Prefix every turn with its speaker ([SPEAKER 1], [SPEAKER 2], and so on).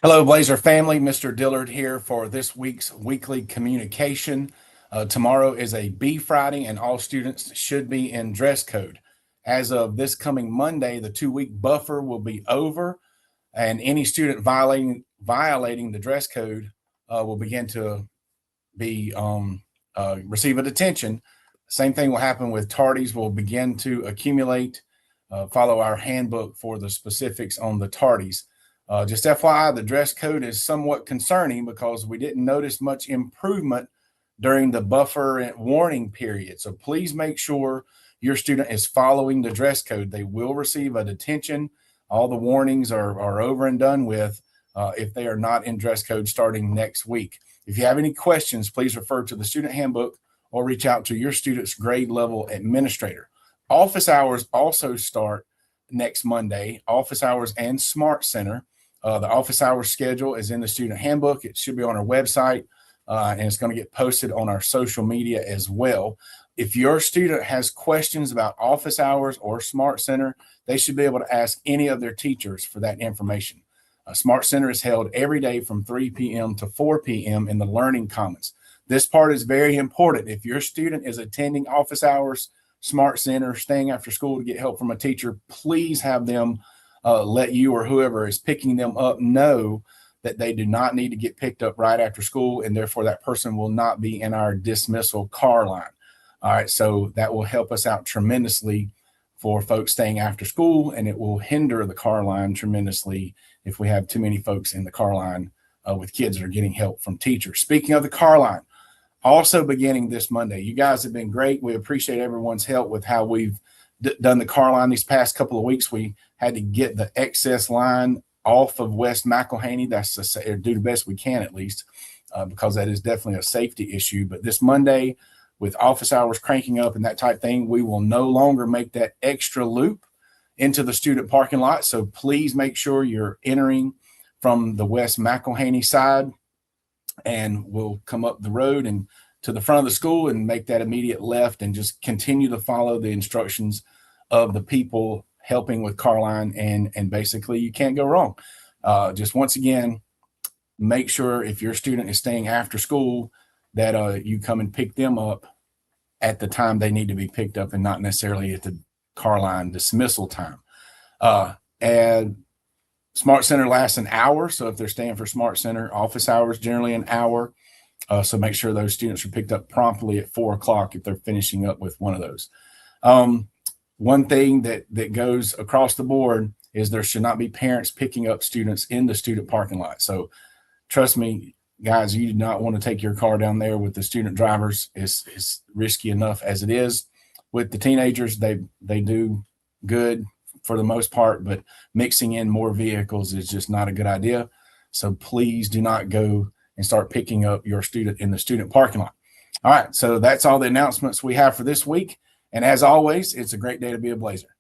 [SPEAKER 1] Hello, Blazer family. Mr. Dillard here for this week's weekly communication. Tomorrow is a B Friday, and all students should be in dress code. As of this coming Monday, the 2-week buffer will be over, and any student violating the dress code will begin to be receive a detention. Same thing will happen with tardies. Will begin to accumulate. Follow our handbook for the specifics on the tardies. Just FYI, the dress code is somewhat concerning because we didn't notice much improvement during the buffer and warning period. So please make sure your student is following the dress code. They will receive a detention. All the warnings are over and done with if they are not in dress code starting next week. If you have any questions, please refer to the student handbook or reach out to your student's grade level administrator. Office hours also start next Monday, office hours and Smart Center. The office hours schedule is in the student handbook. It should be on our website, and it's going to get posted on our social media as well. If your student has questions about office hours or Smart Center, they should be able to ask any of their teachers for that information. Smart Center is held every day from 3 p.m. to 4 p.m. in the Learning Commons. This part is very important. If your student is attending office hours, Smart Center, staying after school to get help from a teacher, please have them let you or whoever is picking them up know that they do not need to get picked up right after school, and therefore that person will not be in our dismissal car line. All right, so that will help us out tremendously for folks staying after school, and it will hinder the car line tremendously if we have too many folks in the car line with kids that are getting help from teachers. Speaking of the car line, also beginning this Monday, you guys have been great. We appreciate everyone's help with how we've done the car line these past couple of weeks. We had to get the excess line off of West McElhaney. That's do the best we can, at least, because that is definitely a safety issue. But this Monday, with office hours cranking up and that type thing, we will no longer make that extra loop into the student parking lot. So please make sure you're entering from the West McElhaney side, and we'll come up the road and to the front of the school and make that immediate left and just continue to follow the instructions of the people helping with car line, and basically you can't go wrong. Just once again, make sure if your student is staying after school that you come and pick them up at the time they need to be picked up and not necessarily at the car line dismissal time. And Smart Center lasts an hour. So if they're staying for Smart Center, office hours generally an hour. So make sure those students are picked up promptly at 4 o'clock if they're finishing up with one of those. One thing that goes across the board is there should not be parents picking up students in the student parking lot. So trust me, guys, you do not want to take your car down there with the student drivers. It's risky enough as it is. With the teenagers, they do good for the most part, but mixing in more vehicles is just not a good idea. So please do not go and start picking up your student in the student parking lot. All right, so that's all the announcements we have for this week. And as always, it's a great day to be a Blazer.